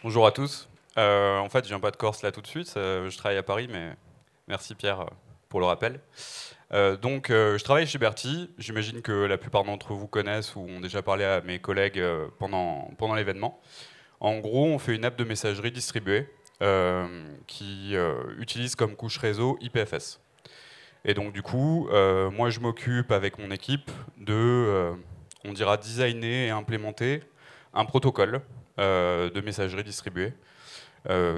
Bonjour à tous. En fait, je viens pas de Corse là tout de suite. Je travaille à Paris, mais merci Pierre pour le rappel. Je travaille chez Berty. J'imagine que la plupart d'entre vous connaissent ou ont déjà parlé à mes collègues pendant l'événement. En gros, on fait une app de messagerie distribuée qui utilise comme couche réseau IPFS. Et donc du coup, moi je m'occupe avec mon équipe on dira, designer et implémenter un protocole de messagerie distribuée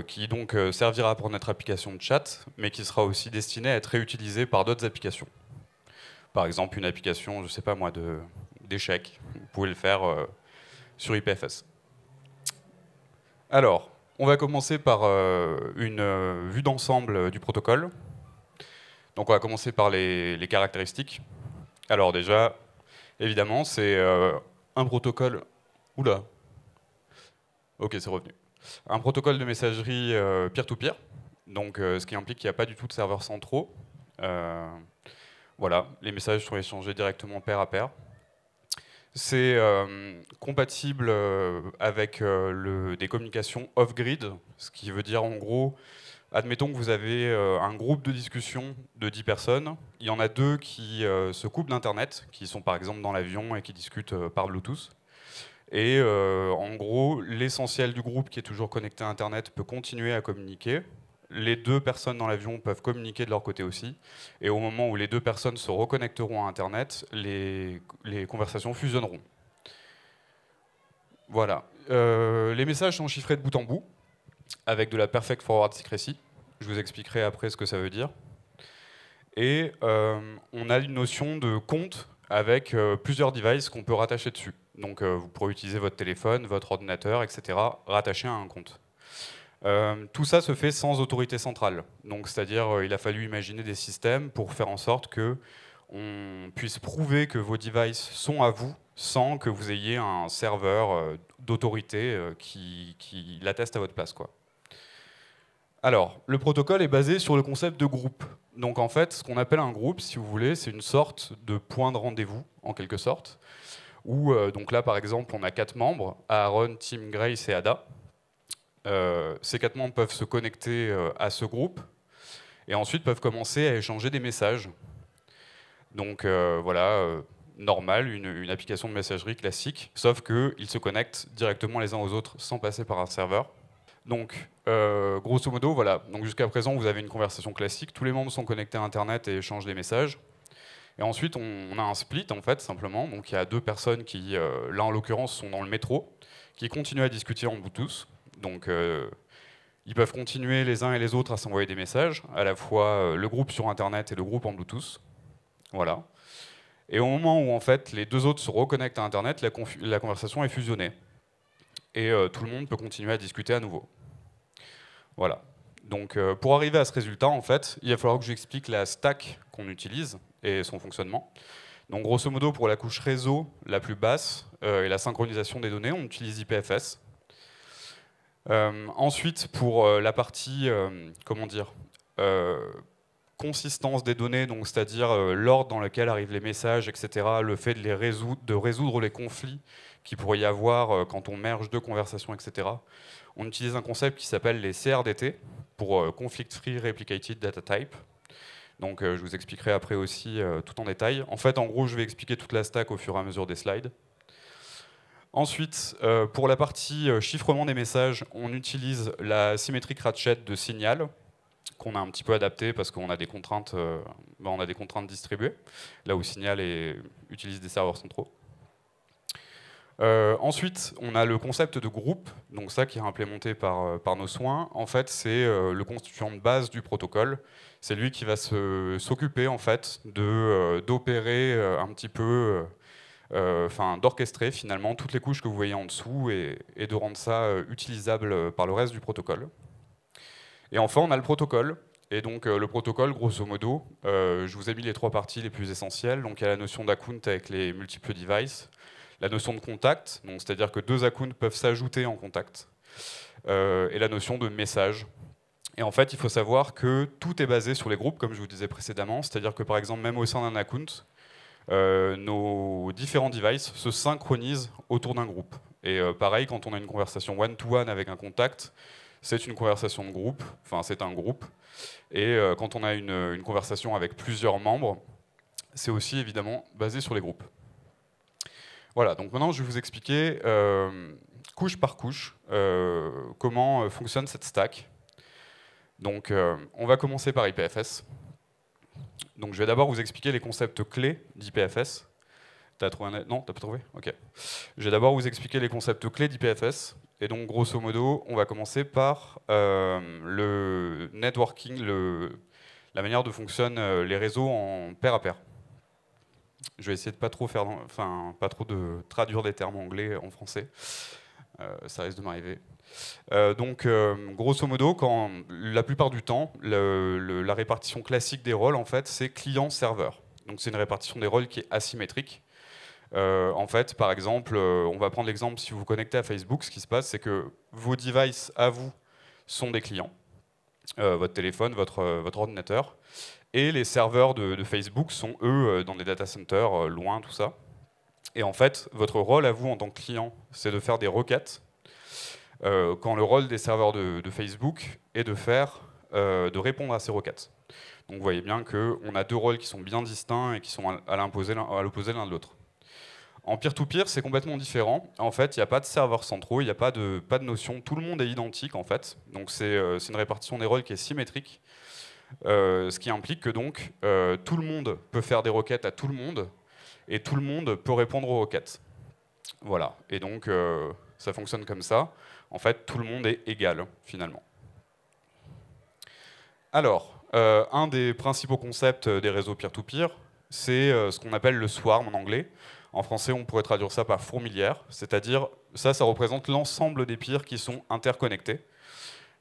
qui donc servira pour notre application de chat, mais qui sera aussi destiné à être réutilisé par d'autres applications. Par exemple, une application, je sais pas moi, d'échecs. Vous pouvez le faire sur IPFS. Alors, on va commencer par une vue d'ensemble du protocole. Donc on va commencer par les caractéristiques. Alors déjà, évidemment, c'est un protocole... Oula. Ok, c'est revenu. Un protocole de messagerie peer-to-peer, ce qui implique qu'il n'y a pas du tout de serveurs centraux. Euh, voilà, les messages sont échangés directement pair à pair. C'est compatible avec des communications off-grid, ce qui veut dire en gros, admettons que vous avez un groupe de discussion de 10 personnes, il y en a deux qui se coupent d'Internet, qui sont par exemple dans l'avion et qui discutent par Bluetooth. Et en gros, l'essentiel du groupe qui est toujours connecté à Internet peut continuer à communiquer. Les deux personnes dans l'avion peuvent communiquer de leur côté aussi. Et au moment où les deux personnes se reconnecteront à Internet, les conversations fusionneront. Voilà. Les messages sont chiffrés de bout en bout, avec de la perfect forward secrecy. Je vous expliquerai après ce que ça veut dire. Et on a une notion de compte avec plusieurs devices qu'on peut rattacher dessus. Donc vous pourrez utiliser votre téléphone, votre ordinateur, etc., rattaché à un compte. Tout ça se fait sans autorité centrale. Donc c'est-à-dire il a fallu imaginer des systèmes pour faire en sorte que on puisse prouver que vos devices sont à vous sans que vous ayez un serveur d'autorité qui l'atteste à votre place, quoi. Alors, le protocole est basé sur le concept de groupe. Donc en fait, ce qu'on appelle un groupe, si vous voulez, c'est une sorte de point de rendez-vous, en quelque sorte, où donc là, par exemple, on a 4 membres, Aaron, Tim, Grace et Ada. Ces 4 membres peuvent se connecter à ce groupe, et ensuite peuvent commencer à échanger des messages. Donc voilà, normal, une application de messagerie classique, sauf qu'ils se connectent directement les uns aux autres sans passer par un serveur. Donc, grosso modo, voilà. Donc jusqu'à présent, vous avez une conversation classique. Tous les membres sont connectés à Internet et échangent des messages. Et ensuite, on a un split, en fait, simplement. Donc il y a deux personnes qui, là en l'occurrence, sont dans le métro, qui continuent à discuter en Bluetooth. Donc ils peuvent continuer les uns et les autres à s'envoyer des messages, à la fois le groupe sur Internet et le groupe en Bluetooth. Voilà. Et au moment où, en fait, les deux autres se reconnectent à Internet, la conversation est fusionnée. Et tout le monde peut continuer à discuter à nouveau. Voilà. Donc pour arriver à ce résultat, en fait, il va falloir que j'explique la stack qu'on utilise et son fonctionnement. Donc grosso modo, pour la couche réseau la plus basse et la synchronisation des données, on utilise IPFS. Ensuite, pour la partie, comment dire, consistance des données, donc c'est-à-dire l'ordre dans lequel arrivent les messages, etc., le fait de résoudre les conflits qu'il pourrait y avoir quand on merge deux conversations, etc. On utilise un concept qui s'appelle les CRDT, pour Conflict Free Replicated Data Type. Donc je vous expliquerai après aussi tout en détail. En fait, en gros, je vais expliquer toute la stack au fur et à mesure des slides. Ensuite, pour la partie chiffrement des messages, on utilise la Symmetric Ratchet de Signal, qu'on a un petit peu adapté parce qu'on a des contraintes, on a des contraintes distribuées, là où Signal utilise des serveurs centraux. Ensuite, on a le concept de groupe, donc ça qui est implémenté par nos soins. En fait, c'est le constituant de base du protocole. C'est lui qui va s'occuper en fait d'opérer un petit peu, d'orchestrer finalement toutes les couches que vous voyez en dessous et de rendre ça utilisable par le reste du protocole. Et enfin, on a le protocole. Et donc le protocole, grosso modo, je vous ai mis les trois parties les plus essentielles. Donc il y a la notion d'account avec les multiples devices, la notion de contact, donc c'est-à-dire que deux accounts peuvent s'ajouter en contact, et la notion de message. Et en fait, il faut savoir que tout est basé sur les groupes, comme je vous disais précédemment, c'est-à-dire que par exemple, même au sein d'un account, nos différents devices se synchronisent autour d'un groupe. Et pareil, quand on a une conversation one-to-one avec un contact, c'est une conversation de groupe, enfin c'est un groupe. Et quand on a une conversation avec plusieurs membres, c'est aussi évidemment basé sur les groupes. Voilà, donc maintenant je vais vous expliquer couche par couche comment fonctionne cette stack. Donc on va commencer par IPFS. Donc je vais d'abord vous expliquer les concepts clés d'IPFS. T'as trouvé un... Non, t'as pas trouvé? Ok. Je vais d'abord vous expliquer les concepts clés d'IPFS. Et donc grosso modo, on va commencer par le networking, la manière dont fonctionnent les réseaux en pair à pair. Je vais essayer de pas trop faire, enfin pas trop de traduire des termes anglais en français. Ça risque de m'arriver. Donc, grosso modo, la plupart du temps, la répartition classique des rôles, en fait, c'est client-serveur. Donc, c'est une répartition des rôles qui est asymétrique. En fait, par exemple, on va prendre l'exemple, si vous vous connectez à Facebook, ce qui se passe, c'est que vos devices à vous sont des clients, votre téléphone, votre ordinateur, et les serveurs de Facebook sont, eux, dans des data centers, loin, tout ça. Et en fait, votre rôle à vous en tant que client, c'est de faire des requêtes, quand le rôle des serveurs de Facebook est de répondre à ces requêtes. Donc vous voyez bien qu'on a deux rôles qui sont bien distincts et qui sont à l'opposé l'un de l'autre. En peer-to-peer, c'est complètement différent. En fait, il n'y a pas de serveurs centraux, il n'y a pas de notion. Tout le monde est identique, en fait. Donc c'est une répartition des rôles qui est symétrique. Ce qui implique que donc tout le monde peut faire des requêtes à tout le monde et tout le monde peut répondre aux requêtes. Voilà. Et donc ça fonctionne comme ça. En fait, tout le monde est égal, finalement. Alors, un des principaux concepts des réseaux peer-to-peer, c'est ce qu'on appelle le swarm en anglais. En français, on pourrait traduire ça par fourmilière, c'est-à-dire, ça représente l'ensemble des peers qui sont interconnectés.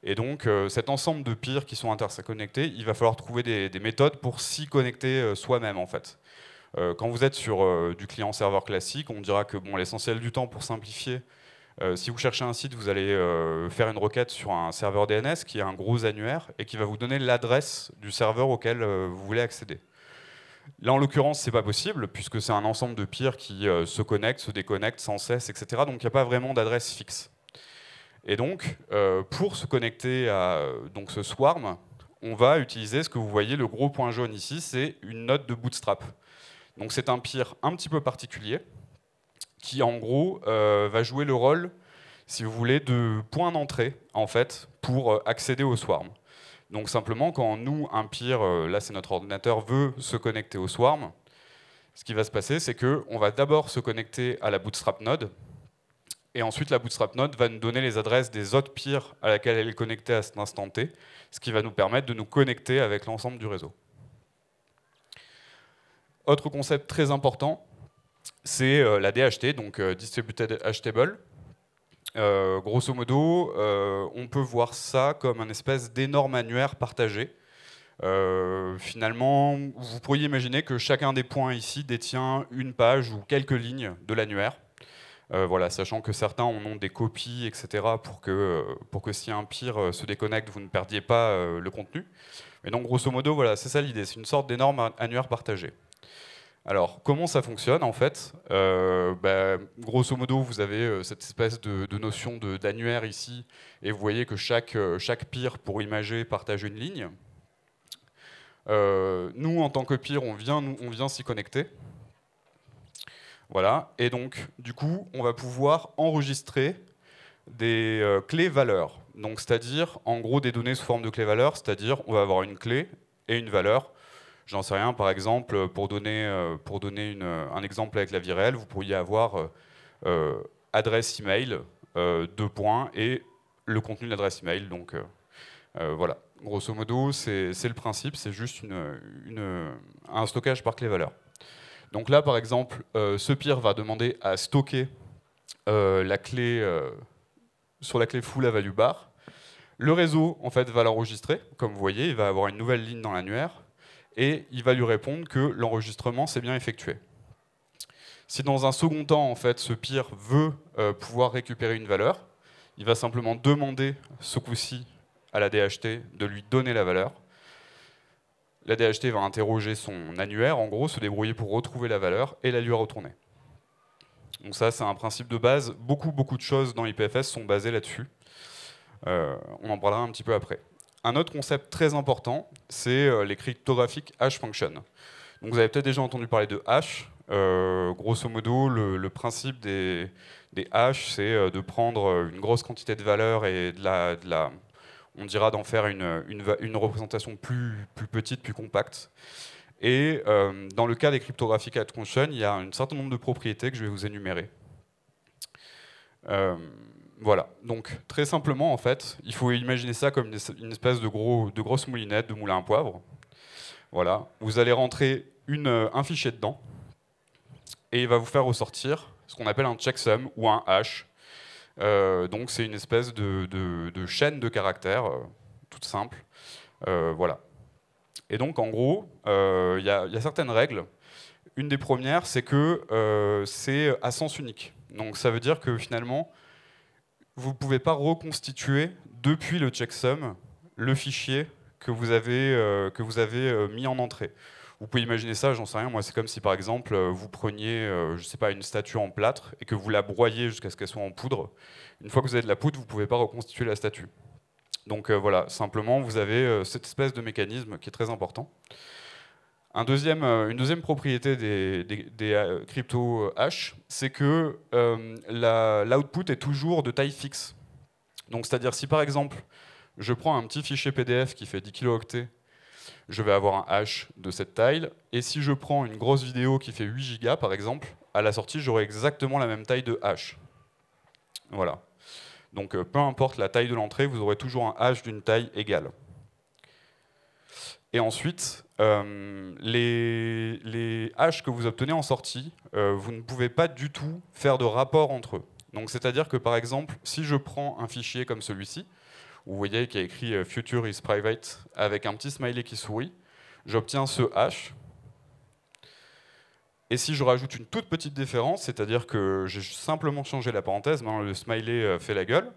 Et donc, cet ensemble de peers qui sont interconnectés, il va falloir trouver des méthodes pour s'y connecter soi-même, en fait. Quand vous êtes sur du client-serveur classique, on dira que bon, l'essentiel du temps, pour simplifier, si vous cherchez un site, vous allez faire une requête sur un serveur DNS qui a un gros annuaire et qui va vous donner l'adresse du serveur auquel vous voulez accéder. Là, en l'occurrence, c'est pas possible, puisque c'est un ensemble de peers qui se connectent, se déconnectent sans cesse, etc. Donc il n'y a pas vraiment d'adresse fixe. Et donc, pour se connecter à donc, ce swarm, on va utiliser ce que vous voyez, le gros point jaune ici, c'est une node de Bootstrap. Donc c'est un peer un petit peu particulier, qui en gros va jouer le rôle, si vous voulez, de point d'entrée, en fait, pour accéder au swarm. Donc simplement, quand nous, un peer, là c'est notre ordinateur, veut se connecter au swarm, ce qui va se passer, c'est qu'on va d'abord se connecter à la Bootstrap node, et ensuite la Bootstrap node va nous donner les adresses des autres peers à laquelle elle est connectée à cet instant T, ce qui va nous permettre de nous connecter avec l'ensemble du réseau. Autre concept très important, c'est la DHT, donc Distributed Hash Table. Grosso modo, on peut voir ça comme un espèce d'énorme annuaire partagé. Finalement, vous pourriez imaginer que chacun des points ici détient une page ou quelques lignes de l'annuaire. Voilà, sachant que certains en ont des copies, etc., pour que si un peer se déconnecte, vous ne perdiez pas le contenu. Mais donc, grosso modo, voilà, c'est ça l'idée, c'est une sorte d'énorme annuaire partagé. Alors, comment ça fonctionne en fait? Grosso modo, vous avez cette espèce de notion d'annuaire ici, et vous voyez que chaque peer, pour imager, partage une ligne. Nous, en tant que peer, on vient s'y connecter. Voilà, et donc, du coup, on va pouvoir enregistrer des clés valeurs. Donc, c'est-à-dire, en gros, des données sous forme de clés valeurs, c'est-à-dire, on va avoir une clé et une valeur. J'en sais rien, par exemple, pour donner un exemple avec la vie réelle, vous pourriez avoir adresse email, deux points, et le contenu de l'adresse email. Donc voilà, grosso modo, c'est le principe, c'est juste un stockage par clé valeur. Donc là, par exemple, ce peer va demander à stocker la clé sur la clé full à value bar. Le réseau, en fait, va l'enregistrer. Comme vous voyez, il va avoir une nouvelle ligne dans l'annuaire. Et il va lui répondre que l'enregistrement s'est bien effectué. Si dans un second temps, en fait, ce peer veut pouvoir récupérer une valeur, il va simplement demander, ce coup-ci, à la DHT de lui donner la valeur. La DHT va interroger son annuaire, en gros, se débrouiller pour retrouver la valeur et la lui retourner. Donc ça, c'est un principe de base. Beaucoup de choses dans IPFS sont basées là-dessus. On en parlera un petit peu après. Un autre concept très important, c'est les cryptographiques hash function. Donc vous avez peut-être déjà entendu parler de hash. Grosso modo, le principe des hash, c'est de prendre une grosse quantité de valeurs et on dira d'en faire une représentation plus petite, plus compacte. Et dans le cas des cryptographiques hash function, il y a un certain nombre de propriétés que je vais vous énumérer. Voilà, donc très simplement en fait, il faut imaginer ça comme une espèce de grosse moulinette, de moulin à poivre. Voilà, vous allez rentrer un fichier dedans et il va vous faire ressortir ce qu'on appelle un checksum ou un hash. Donc c'est une espèce de chaîne de caractères toute simple. Voilà. Et donc en gros, il y a certaines règles. Une des premières, c'est que c'est à sens unique. Donc ça veut dire que finalement, vous ne pouvez pas reconstituer depuis le checksum le fichier que vous avez mis en entrée. Vous pouvez imaginer ça, j'en sais rien, moi c'est comme si par exemple vous preniez, je sais pas, une statue en plâtre et que vous la broyez jusqu'à ce qu'elle soit en poudre. Une fois que vous avez de la poudre, vous ne pouvez pas reconstituer la statue. Donc voilà, simplement vous avez cette espèce de mécanisme qui est très important. Une deuxième propriété des crypto hash, c'est que l'output est toujours de taille fixe. Donc c'est-à-dire si par exemple je prends un petit fichier PDF qui fait 10 kilooctets, je vais avoir un hash de cette taille, et si je prends une grosse vidéo qui fait 8 gigas par exemple, à la sortie j'aurai exactement la même taille de hash. Voilà. Donc peu importe la taille de l'entrée, vous aurez toujours un hash d'une taille égale. Et ensuite, les hashes que vous obtenez en sortie, vous ne pouvez pas du tout faire de rapport entre eux. Donc c'est-à-dire que par exemple, si je prends un fichier comme celui-ci, où vous voyez qu'il y a écrit Future is private avec un petit smiley qui sourit, j'obtiens ce hash. Et si je rajoute une toute petite différence, c'est-à-dire que j'ai simplement changé la parenthèse, maintenant le smiley fait la gueule,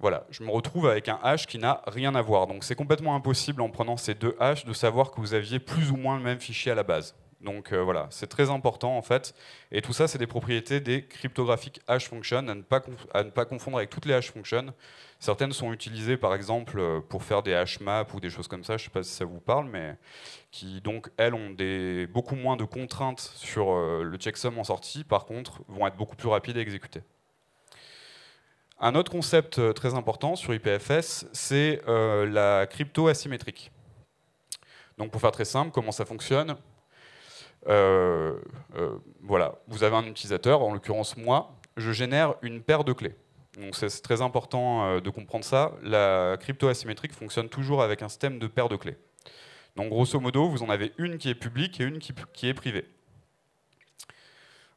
voilà, je me retrouve avec un hash qui n'a rien à voir. Donc c'est complètement impossible en prenant ces deux hashes de savoir que vous aviez plus ou moins le même fichier à la base. Donc voilà, c'est très important en fait. Et tout ça, c'est des propriétés des cryptographiques hash function à ne pas confondre avec toutes les hash functions. Certaines sont utilisées par exemple pour faire des hash maps ou des choses comme ça, je ne sais pas si ça vous parle, mais qui donc elles ont beaucoup moins de contraintes sur le checksum en sortie, par contre vont être beaucoup plus rapides à exécuter. Un autre concept très important sur IPFS, c'est la crypto asymétrique. Donc pour faire très simple, comment ça fonctionne ? Voilà, vous avez un utilisateur, en l'occurrence moi, je génère une paire de clés. Donc c'est très important de comprendre ça. La crypto asymétrique fonctionne toujours avec un système de paires de clés. Donc grosso modo, vous en avez une qui est publique et une qui est privée.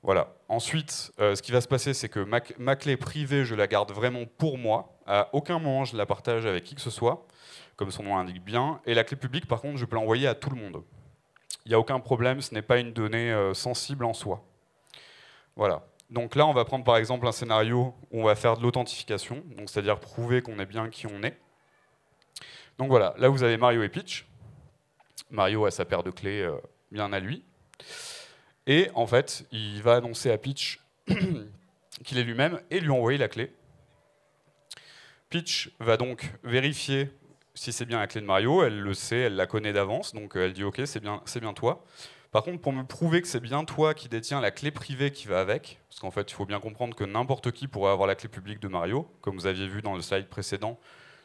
Voilà. Ensuite, ce qui va se passer, c'est que ma clé privée, je la garde vraiment pour moi. À aucun moment, je la partage avec qui que ce soit, comme son nom l'indique bien. Et la clé publique, par contre, je peux l'envoyer à tout le monde. Il n'y a aucun problème, ce n'est pas une donnée sensible en soi. Voilà. Donc là, on va prendre par exemple un scénario où on va faire de l'authentification, donc c'est-à-dire prouver qu'on est bien qui on est. Donc voilà, là vous avez Mario et Peach. Mario a sa paire de clés bien à lui. Et en fait, il va annoncer à Peach qu'il est lui-même et lui envoyer la clé. Peach va donc vérifier si c'est bien la clé de Mario, elle le sait, elle la connaît d'avance, donc elle dit ok, c'est bien toi. Par contre, pour me prouver que c'est bien toi qui détiens la clé privée qui va avec, parce qu'en fait, il faut bien comprendre que n'importe qui pourrait avoir la clé publique de Mario, comme vous aviez vu dans le slide précédent,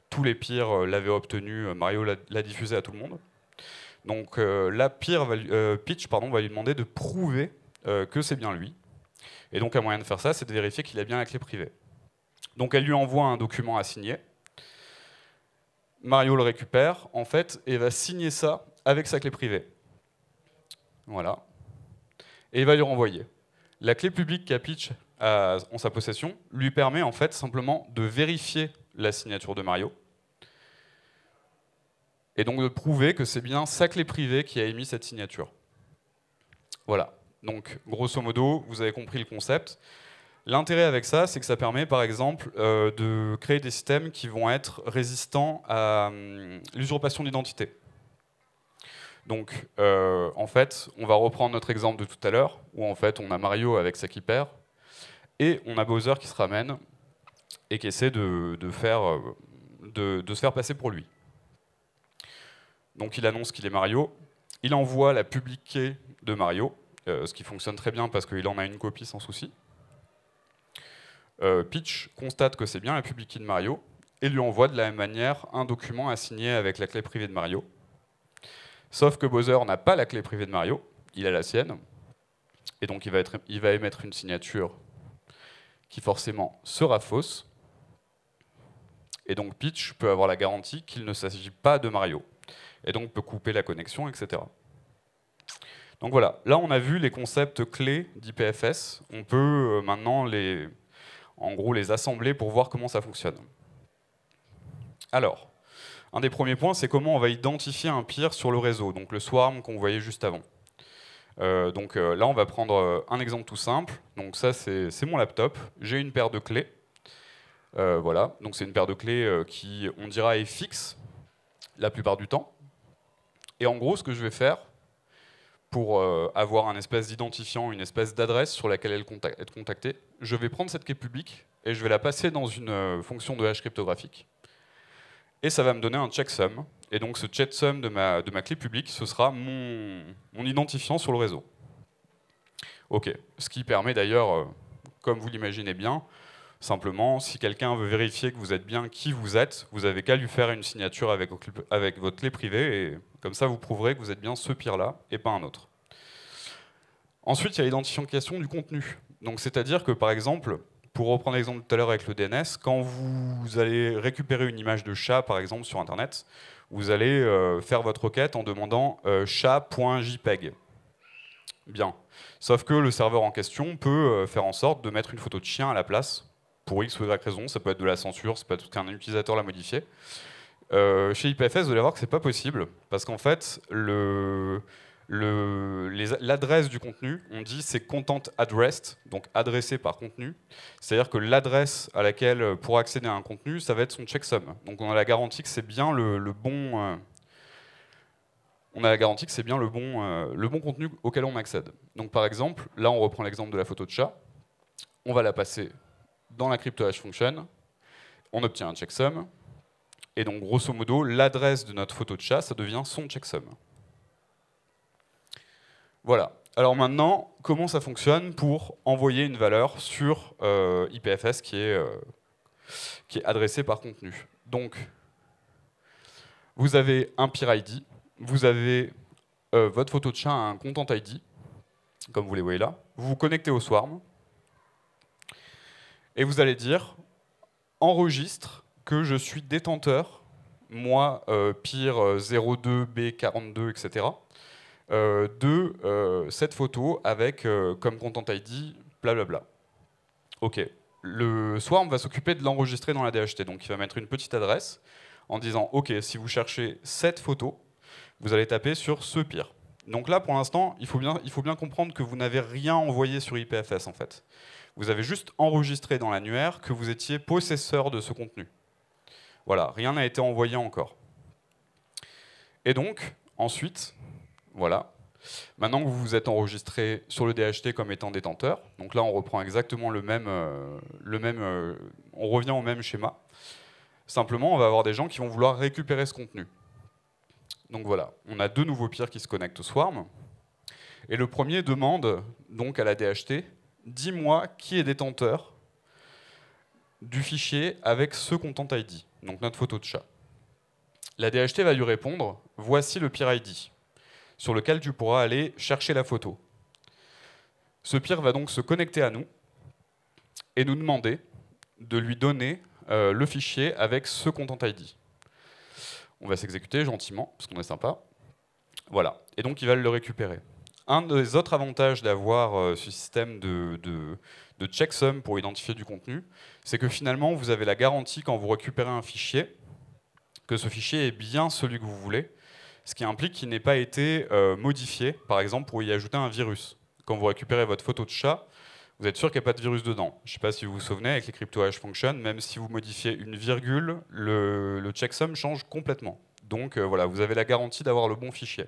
tous les pires l'avaient obtenu, Mario l'a diffusé à tout le monde. Donc Peach va lui demander de prouver que c'est bien lui. Et donc un moyen de faire ça, c'est de vérifier qu'il a bien la clé privée. Donc elle lui envoie un document à signer. Mario le récupère, en fait, et va signer ça avec sa clé privée. Voilà. Et il va lui renvoyer. La clé publique qu'a Peach en sa possession lui permet en fait simplement de vérifier la signature de Mario. Et donc de prouver que c'est bien sa clé privée qui a émis cette signature. Voilà. Donc, grosso modo, vous avez compris le concept. L'intérêt avec ça, c'est que ça permet, par exemple, de créer des systèmes qui vont être résistants à l'usurpation d'identité. Donc, en fait, on va reprendre notre exemple de tout à l'heure, où en fait, on a Mario avec sa Keeper, et on a Bowser qui se ramène et qui essaie de se faire passer pour lui. Donc, il annonce qu'il est Mario, il envoie la public key de Mario, ce qui fonctionne très bien parce qu'il en a une copie sans souci. Peach constate que c'est bien la public key de Mario et lui envoie de la même manière un document à signer avec la clé privée de Mario. Sauf que Bowser n'a pas la clé privée de Mario, il a la sienne, et donc il va émettre une signature qui forcément sera fausse, et donc Peach peut avoir la garantie qu'il ne s'agit pas de Mario, et donc peut couper la connexion, etc. Donc voilà, là on a vu les concepts clés d'IPFS, on peut maintenant en gros les assembler pour voir comment ça fonctionne. Alors, un des premiers points, c'est comment on va identifier un peer sur le réseau, donc le swarm qu'on voyait juste avant. Là, on va prendre un exemple tout simple. Donc ça, c'est mon laptop. J'ai une paire de clés. Voilà, donc c'est une paire de clés qui, on dira, est fixe la plupart du temps. Et en gros, ce que je vais faire pour avoir un espèce d'identifiant, une espèce d'adresse sur laquelle être contactée, je vais prendre cette clé publique et je vais la passer dans une fonction de hash cryptographique. Et ça va me donner un checksum. Et donc ce checksum de ma clé publique, ce sera mon identifiant sur le réseau. Ok, ce qui permet d'ailleurs, comme vous l'imaginez bien, simplement, si quelqu'un veut vérifier que vous êtes bien qui vous êtes, vous avez qu'à lui faire une signature avec votre clé privée, et comme ça vous prouverez que vous êtes bien ce peer-là, et pas un autre. Ensuite, il y a l'identification du contenu. Donc c'est-à-dire que par exemple, pour reprendre l'exemple de tout à l'heure avec le DNS, quand vous allez récupérer une image de chat, par exemple, sur Internet, vous allez faire votre requête en demandant chat.jpeg. Bien. Sauf que le serveur en question peut faire en sorte de mettre une photo de chien à la place, pour X ou Y raison, ça peut être de la censure, ça peut être qu'un utilisateur l'a modifié. Chez IPFS, vous allez voir que c'est pas possible, parce qu'en fait, l'adresse du contenu, on dit c'est content addressed, donc adressé par contenu. C'est-à-dire que l'adresse à laquelle pour accéder à un contenu, ça va être son checksum. Donc on a la garantie que c'est bien le bon contenu auquel on accède. Donc par exemple, là on reprend l'exemple de la photo de chat, on va la passer dans la crypto-hash function, on obtient un checksum, et donc grosso modo, l'adresse de notre photo de chat, ça devient son checksum. Voilà. Alors maintenant, comment ça fonctionne pour envoyer une valeur sur IPFS qui est adressée par contenu. Donc, vous avez un peer ID, vous avez votre photo de chat à un content ID, comme vous les voyez là. Vous vous connectez au swarm, et vous allez dire enregistre que je suis détenteur, moi, peer 02B42, etc., de cette photo avec comme content ID, blablabla. Ok. Le swarm va s'occuper de l'enregistrer dans la DHT, donc il va mettre une petite adresse en disant ok, si vous cherchez cette photo, vous allez taper sur ce peer. Donc là, pour l'instant, il faut bien comprendre que vous n'avez rien envoyé sur IPFS en fait. Vous avez juste enregistré dans l'annuaire que vous étiez possesseur de ce contenu. Voilà, rien n'a été envoyé encore. Et donc, ensuite, voilà. Maintenant que vous vous êtes enregistré sur le DHT comme étant détenteur, donc là on reprend exactement on revient au même schéma. Simplement, on va avoir des gens qui vont vouloir récupérer ce contenu. Donc voilà, on a deux nouveaux peers qui se connectent au swarm. Et le premier demande donc à la DHT, dis-moi qui est détenteur du fichier avec ce content ID, donc notre photo de chat. La DHT va lui répondre, voici le peer ID, sur lequel tu pourras aller chercher la photo. Ce peer va donc se connecter à nous et nous demander de lui donner le fichier avec ce content ID. On va s'exécuter gentiment, parce qu'on est sympa. Voilà, et donc il va le récupérer. Un des autres avantages d'avoir ce système de checksum pour identifier du contenu, c'est que finalement vous avez la garantie quand vous récupérez un fichier, que ce fichier est bien celui que vous voulez, ce qui implique qu'il n'ait pas été modifié, par exemple pour y ajouter un virus. Quand vous récupérez votre photo de chat, vous êtes sûr qu'il n'y a pas de virus dedans. Je ne sais pas si vous vous souvenez, avec les crypto-hash functions, même si vous modifiez une virgule, le checksum change complètement. Donc voilà, vous avez la garantie d'avoir le bon fichier.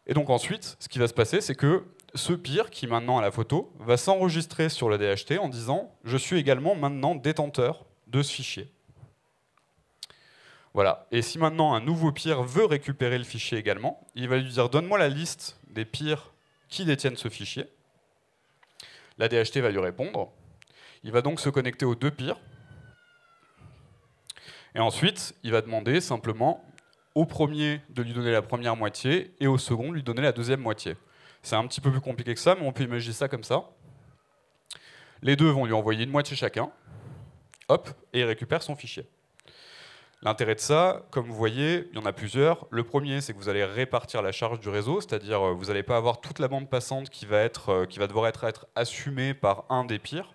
Et donc ensuite, ce qui va se passer, c'est que ce peer, qui maintenant a la photo, va s'enregistrer sur le DHT en disant « Je suis également maintenant détenteur de ce fichier ». Voilà. Et si maintenant un nouveau peer veut récupérer le fichier également, il va lui dire « Donne-moi la liste des peers qui détiennent ce fichier ». La DHT va lui répondre. Il va donc se connecter aux deux peers. Et ensuite, il va demander simplement au premier de lui donner la première moitié et au second de lui donner la deuxième moitié. C'est un petit peu plus compliqué que ça, mais on peut imaginer ça comme ça. Les deux vont lui envoyer une moitié chacun, hop, et il récupère son fichier. L'intérêt de ça, comme vous voyez, il y en a plusieurs. Le premier, c'est que vous allez répartir la charge du réseau, c'est-à-dire vous n'allez pas avoir toute la bande passante qui va devoir être assumée par un des peers.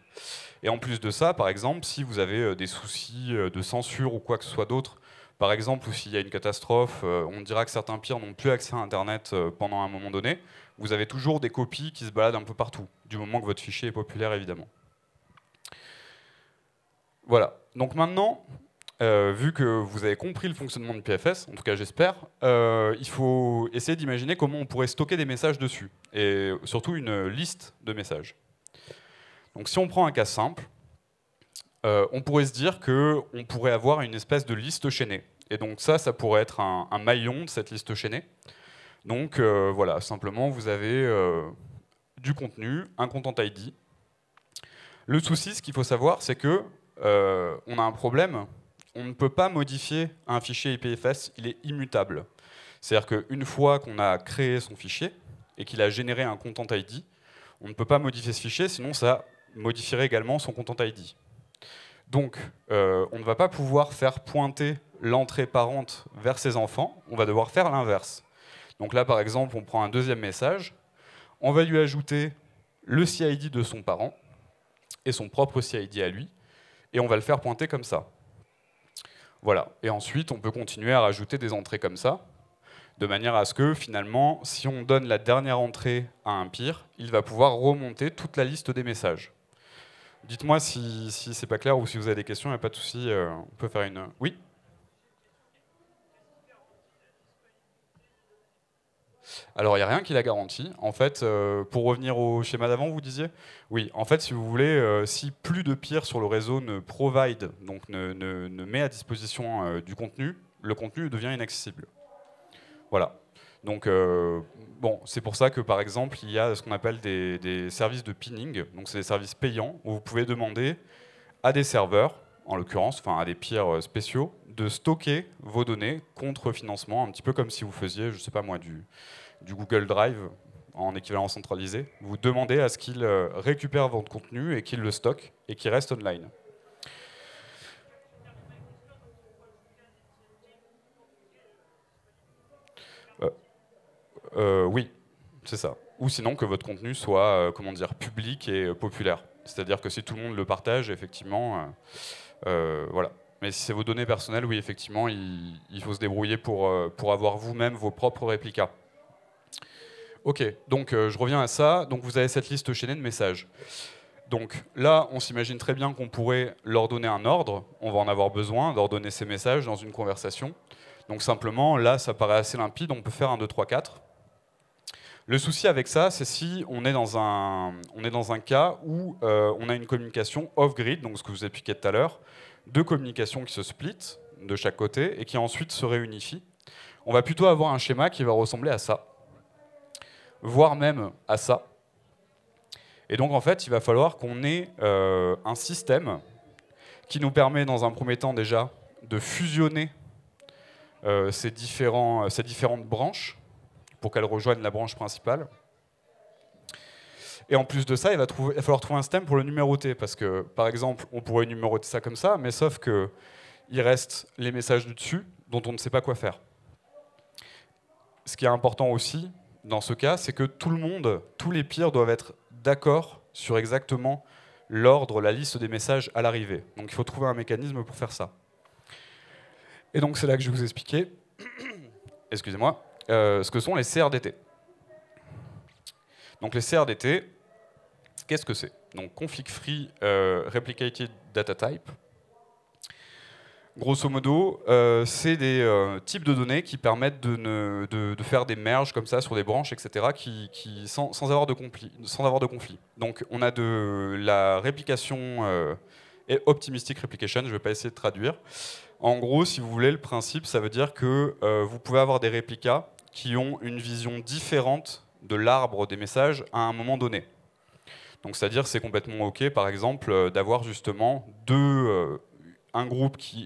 Et en plus de ça, par exemple, si vous avez des soucis de censure ou quoi que ce soit d'autre, par exemple, ou s'il y a une catastrophe, on dira que certains peers n'ont plus accès à Internet pendant un moment donné, vous avez toujours des copies qui se baladent un peu partout, du moment que votre fichier est populaire, évidemment. Voilà. Donc maintenant, vu que vous avez compris le fonctionnement du PFS, en tout cas j'espère, il faut essayer d'imaginer comment on pourrait stocker des messages dessus, et surtout une liste de messages. Donc si on prend un cas simple, on pourrait se dire qu'on pourrait avoir une espèce de liste chaînée. Et donc ça pourrait être un maillon de cette liste chaînée. Donc voilà, simplement vous avez du contenu, un content ID. Le souci, ce qu'il faut savoir, c'est que on a un problème. On ne peut pas modifier un fichier IPFS, il est immutable. C'est-à-dire qu'une fois qu'on a créé son fichier et qu'il a généré un content ID, on ne peut pas modifier ce fichier, sinon ça modifierait également son content ID. Donc, on ne va pas pouvoir faire pointer l'entrée parente vers ses enfants, on va devoir faire l'inverse. Donc là, par exemple, on prend un deuxième message, on va lui ajouter le CID de son parent et son propre CID à lui, et on va le faire pointer comme ça. Voilà. Et ensuite, on peut continuer à rajouter des entrées comme ça, de manière à ce que, finalement, si on donne la dernière entrée à un peer, il va pouvoir remonter toute la liste des messages. Dites-moi si c'est pas clair ou si vous avez des questions, il n'y a pas de souci, on peut faire une... Oui ? Alors, il n'y a rien qui la garantit. En fait, pour revenir au schéma d'avant, vous disiez ? Oui, en fait, si vous voulez, si plus de peers sur le réseau ne provide, donc ne met à disposition du contenu, le contenu devient inaccessible. Voilà. Donc, bon, c'est pour ça que, par exemple, il y a ce qu'on appelle des services de pinning. Donc, c'est des services payants où vous pouvez demander à des serveurs, en l'occurrence, enfin à des peers spéciaux, de stocker vos données contre financement, un petit peu comme si vous faisiez, je sais pas moi, du Google Drive en équivalent centralisé. Vous demandez à ce qu'il récupère votre contenu et qu'il le stocke et qu'il reste online. Oui, c'est ça. Ou sinon que votre contenu soit comment dire, public et populaire. C'est-à-dire que si tout le monde le partage, effectivement, voilà. Mais si c'est vos données personnelles, oui, effectivement, il faut se débrouiller pour avoir vous-même vos propres réplicas. Ok, donc je reviens à ça. Donc vous avez cette liste chaînée de messages. Donc là, on s'imagine très bien qu'on pourrait leur donner un ordre. On va en avoir besoin d'ordonner ces messages dans une conversation. Donc simplement, là, ça paraît assez limpide. On peut faire 1, 2, 3, 4. Le souci avec ça, c'est si on est dans un cas où on a une communication off-grid, donc ce que vous expliquiez tout à l'heure, deux communications qui se split de chaque côté et qui ensuite se réunifient. On va plutôt avoir un schéma qui va ressembler à ça, voire même à ça. Et donc en fait, il va falloir qu'on ait un système qui nous permet dans un premier temps déjà de fusionner ces différentes branches pour qu'elles rejoignent la branche principale. Et en plus de ça, il va falloir trouver un système pour le numéroter, parce que, par exemple, on pourrait numéroter ça comme ça, mais sauf qu'il reste les messages du dessus, dont on ne sait pas quoi faire. Ce qui est important aussi, dans ce cas, c'est que tout le monde, tous les peers doivent être d'accord sur exactement l'ordre, la liste des messages à l'arrivée. Donc il faut trouver un mécanisme pour faire ça. Et donc c'est là que je vais vous expliquer, excusez-moi, ce que sont les CRDT. Donc les CRDT, qu'est-ce que c'est? Donc config free replicated data type. Grosso modo, c'est des types de données qui permettent de faire des merges comme ça sur des branches, etc., sans avoir de conflit. Donc on a de la réplication et optimistic replication, je ne vais pas essayer de traduire. En gros, si vous voulez, le principe, ça veut dire que vous pouvez avoir des réplicas qui ont une vision différente de l'arbre des messages à un moment donné. Donc c'est-à-dire c'est complètement OK, par exemple, d'avoir justement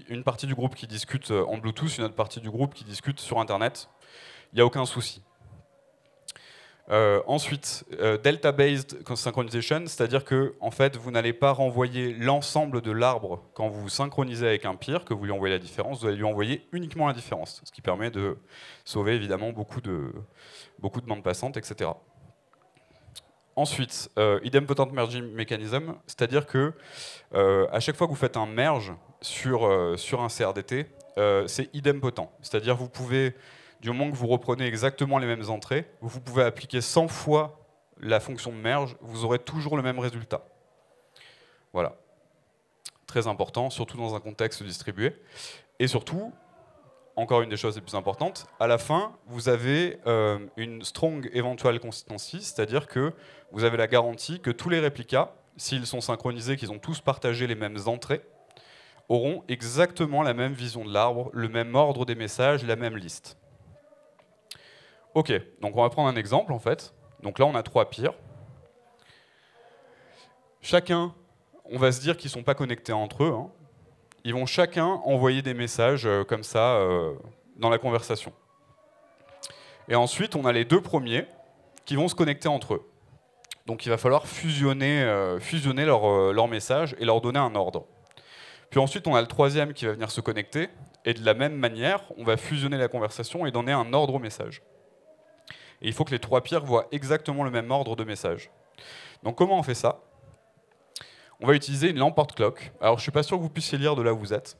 une partie du groupe qui discute en Bluetooth, une autre partie du groupe qui discute sur Internet. Il n'y a aucun souci. Ensuite, delta-based synchronization, c'est-à-dire que en fait, vous n'allez pas renvoyer l'ensemble de l'arbre quand vous synchronisez avec un peer, que vous lui envoyez la différence, vous allez lui envoyer uniquement la différence, ce qui permet de sauver évidemment beaucoup de bandes passantes, etc. Ensuite, idempotent merging mechanism, c'est-à-dire que à chaque fois que vous faites un merge sur un CRDT, c'est idempotent. C'est-à-dire vous pouvez, du moment que vous reprenez exactement les mêmes entrées, vous pouvez appliquer 100 fois la fonction de merge, vous aurez toujours le même résultat. Voilà. Très important, surtout dans un contexte distribué. Et surtout, encore une des choses les plus importantes, à la fin, vous avez une strong eventual consistency, c'est-à-dire que vous avez la garantie que tous les réplicas, s'ils sont synchronisés, qu'ils ont tous partagé les mêmes entrées, auront exactement la même vision de l'arbre, le même ordre des messages, la même liste. Ok, donc on va prendre un exemple en fait. Donc là, on a 3 peers. Chacun, on va se dire qu'ils ne sont pas connectés entre eux, hein. Ils vont chacun envoyer des messages comme ça dans la conversation. Et ensuite, on a les 2 premiers qui vont se connecter entre eux. Donc il va falloir fusionner leurs messages et leur donner un ordre. Puis ensuite, on a le 3e qui va venir se connecter, et de la même manière, on va fusionner la conversation et donner un ordre au message. Et il faut que les 3 peers voient exactement le même ordre de message. Donc comment on fait ça ? On va utiliser une lamport clock. Alors je ne suis pas sûr que vous puissiez lire de là où vous êtes.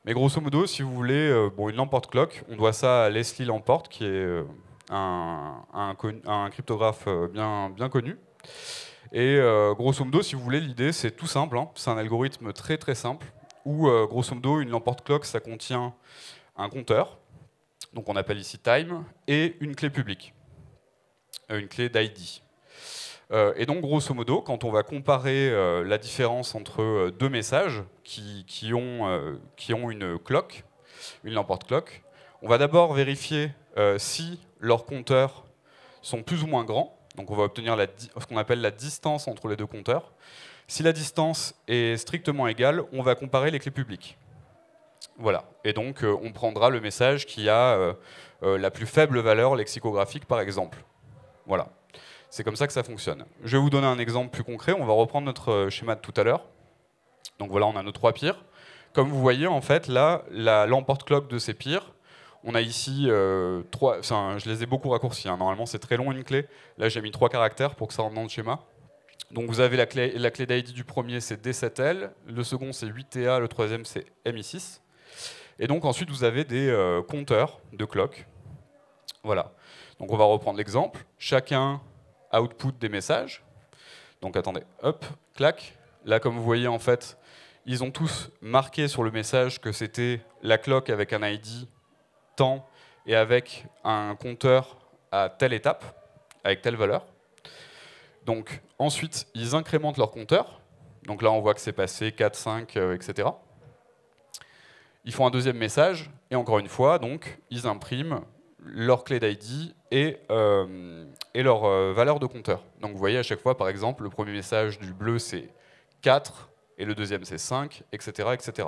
Mais grosso modo, si vous voulez, une lamport clock, on doit ça à Leslie Lamport, qui est un cryptographe bien connu. Et grosso modo, si vous voulez, l'idée c'est tout simple, hein. C'est un algorithme très très simple, où grosso modo, une lamport clock, ça contient un compteur, donc on appelle ici time, et une clé publique, une clé d'ID. Et donc, grosso modo, quand on va comparer la différence entre 2 messages qui ont une clock, une lamport clock, on va d'abord vérifier si leurs compteurs sont plus ou moins grands. Donc on va obtenir ce qu'on appelle la distance entre les 2 compteurs. Si la distance est strictement égale, on va comparer les clés publiques. Voilà. Et donc on prendra le message qui a la plus faible valeur lexicographique, par exemple. Voilà. C'est comme ça que ça fonctionne. Je vais vous donner un exemple plus concret. On va reprendre notre schéma de tout à l'heure. Donc voilà, on a nos 3 peers. Comme vous voyez, en fait, là, la lamport clock de ces peers, on a ici 3... Enfin, je les ai beaucoup raccourcis, hein. Normalement, c'est très long une clé. Là, j'ai mis 3 caractères pour que ça rentre dans le schéma. Donc vous avez la clé d'ID du premier, c'est D7L. Le second, c'est 8TA. Le troisième, c'est MI6. Et donc ensuite, vous avez des compteurs de clock. Voilà. Donc on va reprendre l'exemple. Chacun output des messages. Donc attendez, hop, clac. Là, comme vous voyez, en fait, ils ont tous marqué sur le message que c'était la clock avec un ID temps et avec un compteur à telle étape, avec telle valeur. Donc ensuite, ils incrémentent leur compteur. Donc là, on voit que c'est passé 4, 5, etc. Ils font un deuxième message, et encore une fois, donc, ils impriment leur clé d'ID et leur valeur de compteur. Donc vous voyez à chaque fois, par exemple, le premier message du bleu c'est 4, et le deuxième c'est 5, etc., etc.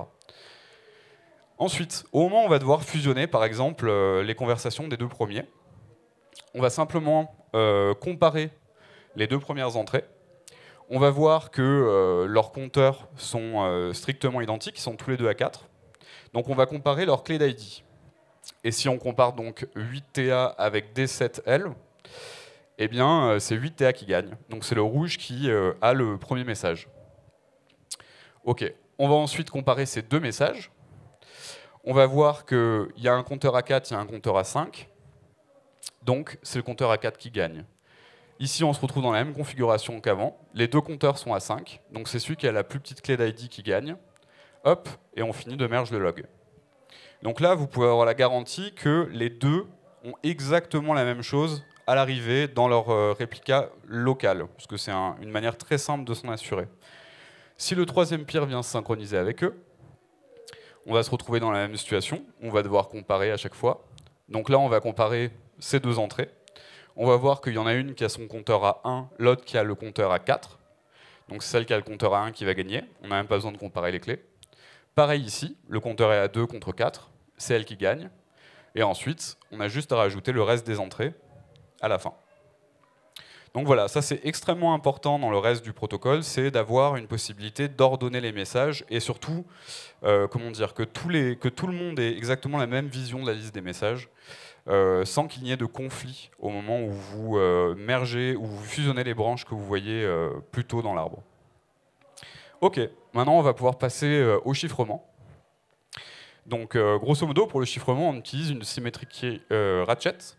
Ensuite, au moment où on va devoir fusionner, par exemple, les conversations des 2 premiers, on va simplement comparer les 2 premières entrées. On va voir que leurs compteurs sont strictement identiques, ils sont tous les 2 à 4. Donc on va comparer leur clé d'ID. Et si on compare donc 8TA avec D7L, eh bien c'est 8TA qui gagne. Donc c'est le rouge qui a le premier message. Ok, on va ensuite comparer ces 2 messages. On va voir qu'il y a un compteur à 4, il y a un compteur à 5. Donc c'est le compteur à 4 qui gagne. Ici on se retrouve dans la même configuration qu'avant. Les 2 compteurs sont à 5. Donc c'est celui qui a la plus petite clé d'ID qui gagne. hop, et on finit de merge le log. Donc là, vous pouvez avoir la garantie que les deux ont exactement la même chose à l'arrivée dans leur réplica local, parce que c'est une manière très simple de s'en assurer. Si le troisième peer vient se synchroniser avec eux, on va se retrouver dans la même situation, on va devoir comparer à chaque fois. Donc là, on va comparer ces deux entrées. On va voir qu'il y en a une qui a son compteur à 1, l'autre qui a le compteur à 4. Donc c'est celle qui a le compteur à 1 qui va gagner, on n'a même pas besoin de comparer les clés. Pareil ici, le compteur est à 2 contre 4, c'est elle qui gagne. Et ensuite, on a juste à rajouter le reste des entrées à la fin. Donc voilà, ça c'est extrêmement important dans le reste du protocole, c'est d'avoir une possibilité d'ordonner les messages et surtout, comment dire, que tout le monde ait exactement la même vision de la liste des messages, sans qu'il n'y ait de conflit au moment où vous mergez, ou vous fusionnez les branches que vous voyez plus tôt dans l'arbre. Ok, maintenant on va pouvoir passer au chiffrement. Donc grosso modo, pour le chiffrement, on utilise une symétrie ratchet.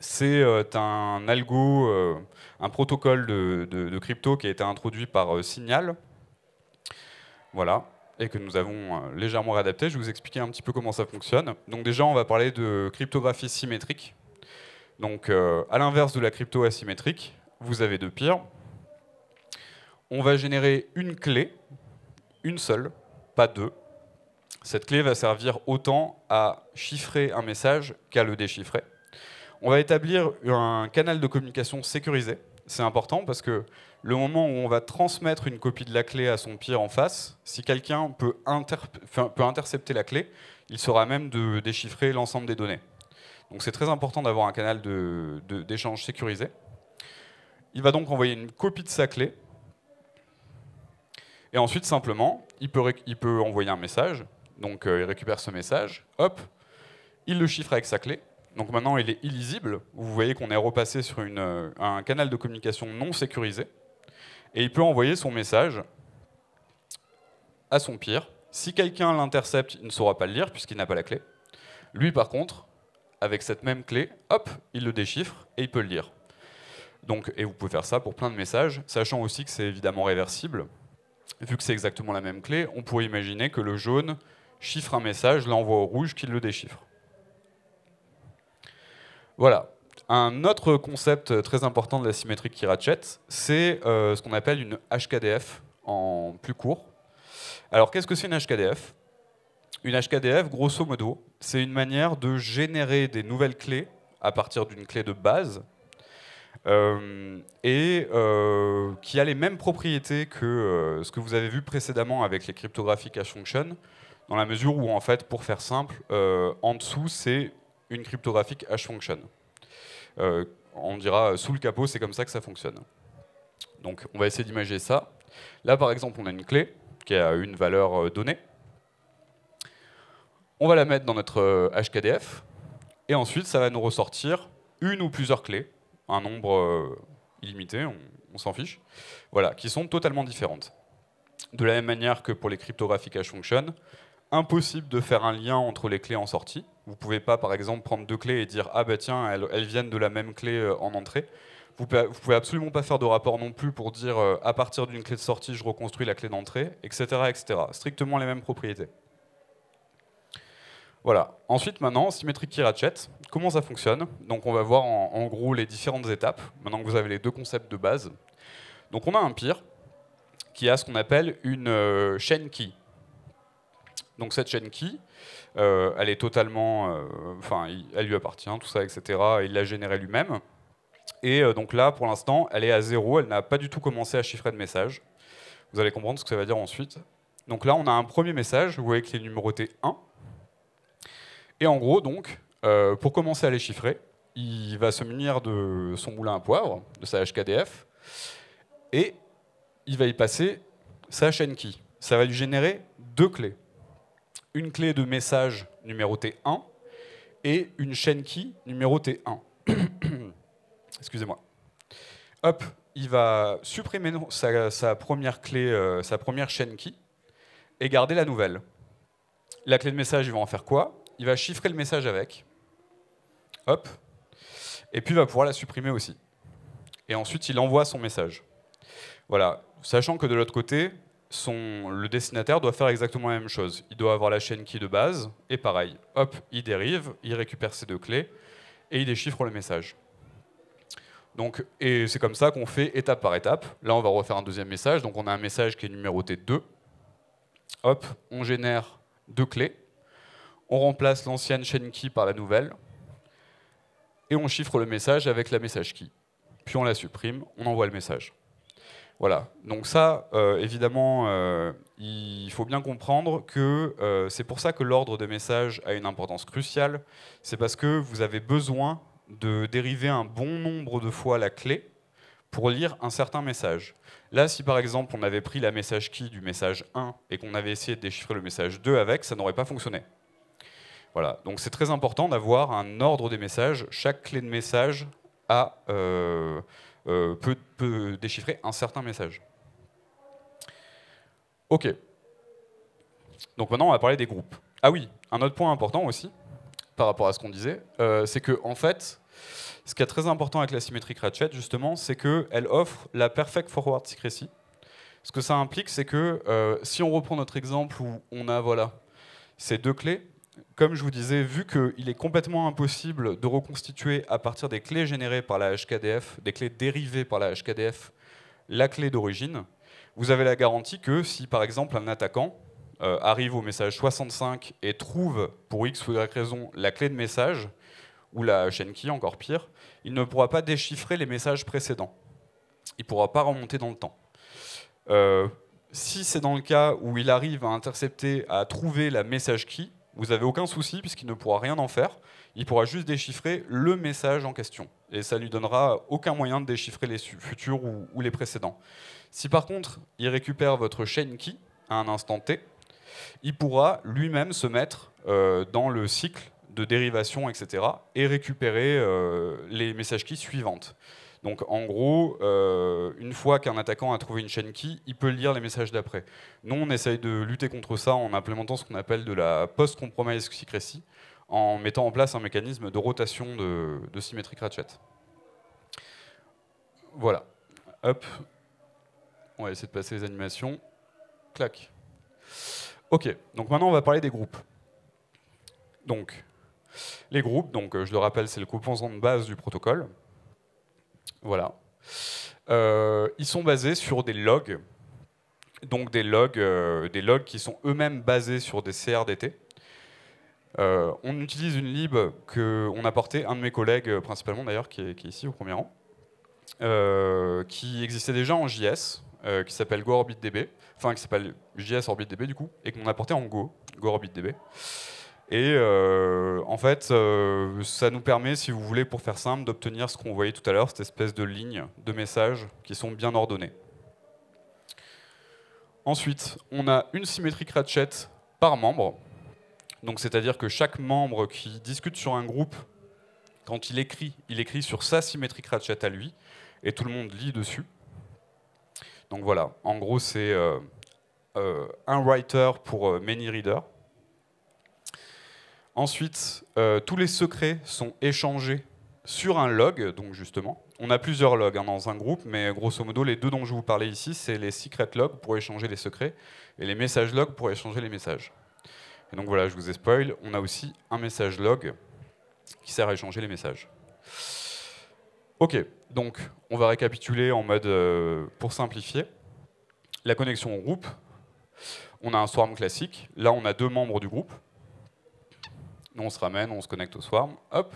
C'est un algo, un protocole de crypto qui a été introduit par Signal. Voilà, et que nous avons légèrement réadapté. Je vais vous expliquer un petit peu comment ça fonctionne. Donc déjà, on va parler de cryptographie symétrique. Donc à l'inverse de la crypto asymétrique, vous avez deux peers. On va générer une clé, une seule, pas deux. Cette clé va servir autant à chiffrer un message qu'à le déchiffrer. On va établir un canal de communication sécurisé. C'est important parce que le moment où on va transmettre une copie de la clé à son peer en face, si quelqu'un peut intercepter la clé, il sera même de déchiffrer l'ensemble des données. Donc c'est très important d'avoir un canal d'échange sécurisé. Il va donc envoyer une copie de sa clé. Et ensuite, simplement, il peut envoyer un message. Donc il récupère ce message, hop, il le chiffre avec sa clé. Donc maintenant, il est illisible. Vous voyez qu'on est repassé sur un canal de communication non sécurisé. Et il peut envoyer son message à son peer. Si quelqu'un l'intercepte, il ne saura pas le lire puisqu'il n'a pas la clé. Lui, par contre, avec cette même clé, hop, il le déchiffre et il peut le lire. Donc, et vous pouvez faire ça pour plein de messages, sachant aussi que c'est évidemment réversible. Vu que c'est exactement la même clé, on pourrait imaginer que le jaune chiffre un message, l'envoie au rouge qui le déchiffre. Voilà. Un autre concept très important de la symétrie Ratchet, c'est ce qu'on appelle une HKDF en plus court. Alors qu'est-ce que c'est une HKDF? Une HKDF, grosso modo, c'est une manière de générer des nouvelles clés à partir d'une clé de base qui a les mêmes propriétés que ce que vous avez vu précédemment avec les cryptographies hash function, dans la mesure où, en fait, pour faire simple, en dessous, c'est une cryptographie hash function. On dira sous le capot, c'est comme ça que ça fonctionne. Donc on va essayer d'imager ça. Là par exemple on a une clé qui a une valeur donnée. On va la mettre dans notre HKDF et ensuite ça va nous ressortir une ou plusieurs clés, un nombre illimité, on s'en fiche, voilà, qui sont totalement différentes. De la même manière que pour les cryptographies hash function, impossible de faire un lien entre les clés en sortie. Vous ne pouvez pas, par exemple, prendre deux clés et dire « Ah bah tiens, elles viennent de la même clé en entrée ». Vous pouvez absolument pas faire de rapport non plus pour dire « À partir d'une clé de sortie, je reconstruis la clé d'entrée », etc., etc. Strictement les mêmes propriétés. Voilà. Ensuite, maintenant, symétrie Ratchet, comment ça fonctionne? Donc on va voir en gros les différentes étapes, maintenant que vous avez les deux concepts de base. Donc on a un peer qui a ce qu'on appelle une chain key. Donc cette chain key, elle est totalement, elle lui appartient, tout ça, etc. Il l'a générée lui-même. Et donc là, pour l'instant, elle est à 0, elle n'a pas du tout commencé à chiffrer de message. Vous allez comprendre ce que ça va dire ensuite. Donc là, on a un premier message, vous voyez qu'il est numéroté 1. Et en gros, donc, pour commencer à les chiffrer, il va se munir de son moulin à poivre, de sa HKDF, et il va y passer sa chain key. Ça va lui générer deux clés. Une clé de message numérotée 1 et une chain key numérotée 1. Excusez-moi. Hop, il va supprimer sa première clé, sa première chain key et garder la nouvelle. La clé de message, il va en faire quoi? Il va chiffrer le message avec. Hop. Et puis il va pouvoir la supprimer aussi. Et ensuite, il envoie son message. Voilà. Sachant que de l'autre côté, le destinataire doit faire exactement la même chose. Il doit avoir la chaîne key de base, et pareil, hop, il dérive, il récupère ces deux clés, et il déchiffre le message. Donc, et c'est comme ça qu'on fait étape par étape. Là, on va refaire un deuxième message. Donc, on a un message qui est numéroté 2. Hop, on génère deux clés. On remplace l'ancienne chain key par la nouvelle. Et on chiffre le message avec la message key. Puis on la supprime, on envoie le message. Voilà. Donc ça, évidemment, il faut bien comprendre que c'est pour ça que l'ordre des messages a une importance cruciale. C'est parce que vous avez besoin de dériver un bon nombre de fois la clé pour lire un certain message. Là, si par exemple on avait pris la message key du message 1 et qu'on avait essayé de déchiffrer le message 2 avec, ça n'aurait pas fonctionné. Voilà. Donc c'est très important d'avoir un ordre des messages. Chaque clé de message peut déchiffrer un certain message. Ok. Donc maintenant on va parler des groupes. Ah oui, un autre point important aussi, par rapport à ce qu'on disait, c'est que en fait, ce qui est très important avec la symétrique Ratchet, justement, c'est qu'elle offre la perfect forward secrecy. Ce que ça implique, c'est que si on reprend notre exemple où on a ces deux clés, comme je vous disais, vu qu'il est complètement impossible de reconstituer à partir des clés générées par la HKDF, des clés dérivées par la HKDF, la clé d'origine, vous avez la garantie que si par exemple un attaquant arrive au message 65 et trouve pour X ou Y raison la clé de message, ou la chaîne key, encore pire, il ne pourra pas déchiffrer les messages précédents. Il ne pourra pas remonter dans le temps. Si c'est dans le cas où il arrive à intercepter, à trouver la message key, vous n'avez aucun souci puisqu'il ne pourra rien en faire. Il pourra juste déchiffrer le message en question. Et ça ne lui donnera aucun moyen de déchiffrer les futurs ou les précédents. Si par contre, il récupère votre chain key à un instant T, il pourra lui-même se mettre dans le cycle de dérivation, etc., et récupérer les messages keys suivantes. Donc en gros, une fois qu'un attaquant a trouvé une chaîne key, il peut lire les messages d'après. Nous, on essaye de lutter contre ça en implémentant ce qu'on appelle de la post-compromise secrecy, en mettant en place un mécanisme de rotation de symétrique Ratchet. Voilà. Hop. On va essayer de passer les animations. Clac. Ok, donc maintenant on va parler des groupes. Donc, les groupes, donc, je le rappelle, c'est le composant de base du protocole. Voilà. Ils sont basés sur des logs, donc des logs qui sont eux-mêmes basés sur des CRDT. On utilise une lib qu'on a portée, un de mes collègues principalement d'ailleurs, qui est ici au premier rang, qui existait déjà en JS, qui s'appelle GoOrbitDB, enfin qui s'appelle JS OrbitDB du coup, et qu'on a porté en GoOrbitDB. Et en fait, ça nous permet, si vous voulez, pour faire simple, d'obtenir ce qu'on voyait tout à l'heure, cette espèce de lignes de messages qui sont bien ordonnées. Ensuite, on a une symétrique Ratchet par membre. Donc, c'est-à-dire que chaque membre qui discute sur un groupe, quand il écrit sur sa symétrique Ratchet à lui, et tout le monde lit dessus. Donc voilà, en gros, c'est un writer pour many readers. Ensuite, tous les secrets sont échangés sur un log, donc justement. On a plusieurs logs dans un groupe, mais grosso modo, les deux dont je vous parlais ici, c'est les secret logs pour échanger les secrets, et les message logs pour échanger les messages. Et donc voilà, je vous ai spoil, on a aussi un message log qui sert à échanger les messages. Ok, donc on va récapituler en mode, pour simplifier. La connexion au groupe, on a un swarm classique, là on a deux membres du groupe. Nous, on se ramène, on se connecte au swarm, hop.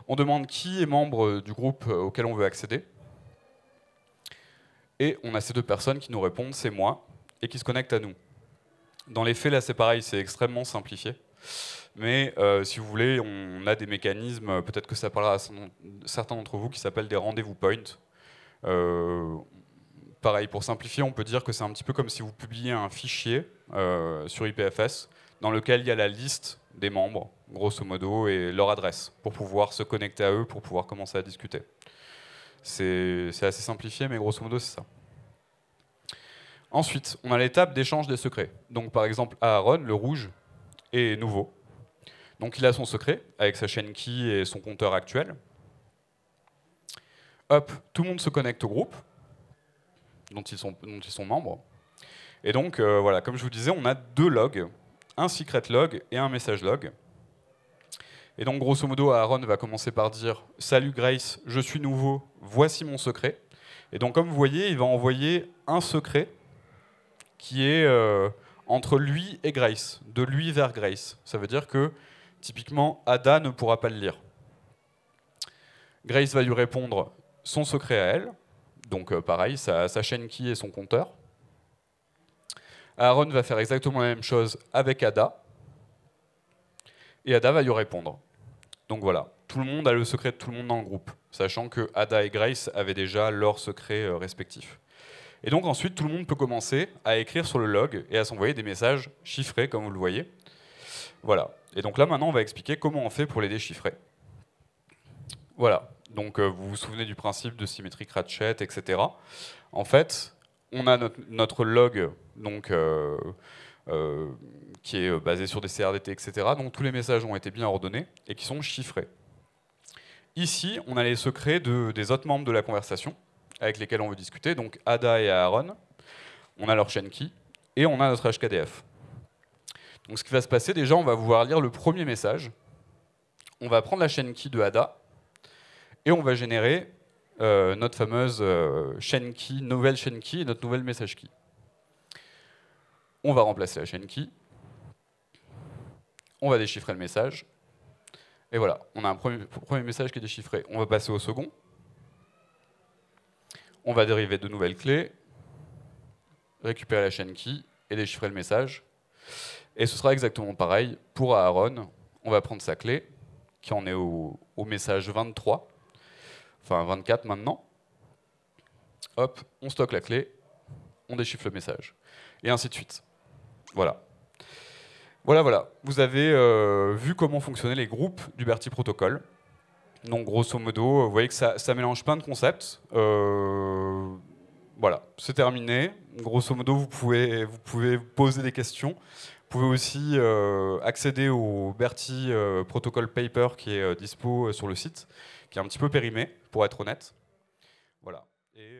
On demande qui est membre du groupe auquel on veut accéder. Et on a ces deux personnes qui nous répondent, c'est moi, et qui se connectent à nous. Dans les faits, là, c'est pareil, c'est extrêmement simplifié. Mais si vous voulez, on a des mécanismes, peut-être que ça parlera à certains d'entre vous, qui s'appellent des rendez-vous points. Pareil, pour simplifier, on peut dire que c'est un petit peu comme si vous publiez un fichier sur IPFS, dans lequel il y a la liste des membres, grosso modo, et leur adresse, pour pouvoir se connecter à eux, pour pouvoir commencer à discuter. C'est assez simplifié, mais grosso modo, c'est ça. Ensuite, on a l'étape d'échange des secrets. Donc, par exemple, Aaron, le rouge, est nouveau. Donc, il a son secret, avec sa chaîne key et son compteur actuel. Hop, tout le monde se connecte au groupe, dont ils sont membres. Et donc, voilà, comme je vous disais, on a 2 logs, un secret log et un message log. Et donc, grosso modo, Aaron va commencer par dire « Salut Grace, je suis nouveau, voici mon secret ». Et donc, comme vous voyez, il va envoyer un secret qui est entre lui et Grace, de lui vers Grace. Ça veut dire que, typiquement, Ada ne pourra pas le lire. Grace va lui répondre son secret à elle, donc pareil, sa chaîne key et son compteur. Aaron va faire exactement la même chose avec Ada, et Ada va lui répondre. Donc voilà, tout le monde a le secret de tout le monde dans le groupe, sachant que Ada et Grace avaient déjà leurs secrets respectifs. Et donc ensuite, tout le monde peut commencer à écrire sur le log et à s'envoyer des messages chiffrés, comme vous le voyez. Voilà. Et donc là, maintenant, on va expliquer comment on fait pour les déchiffrer. Voilà. Donc vous vous souvenez du principe de Symmetric Ratchet, etc. En fait, on a notre log donc, qui est basé sur des CRDT, etc. Donc tous les messages ont été bien ordonnés et qui sont chiffrés. Ici, on a les secrets des autres membres de la conversation avec lesquels on veut discuter, donc Ada et Aaron. On a leur chaîne key et on a notre HKDF. Donc ce qui va se passer, déjà, on va pouvoir lire le premier message. On va prendre la chaîne key de Ada et on va générer notre fameuse chaîne key, nouvelle chaîne key et notre nouvelle message key. On va remplacer la chaîne key. On va déchiffrer le message. Et voilà, on a un premier message qui est déchiffré. On va passer au second. On va dériver de nouvelles clés, récupérer la chaîne key et déchiffrer le message. Et ce sera exactement pareil pour Aaron. On va prendre sa clé, qui en est au message 23, enfin 24 maintenant. Hop, on stocke la clé, on déchiffre le message. Et ainsi de suite. Voilà. Voilà. Vous avez vu comment fonctionnaient les groupes du Bertie Protocol. Donc grosso modo, vous voyez que ça mélange plein de concepts. Voilà, c'est terminé. Grosso modo, vous pouvez poser des questions. Vous pouvez aussi accéder au Bertie Protocol Paper qui est dispo sur le site, qui est un petit peu périmé, pour être honnête. Voilà. Et,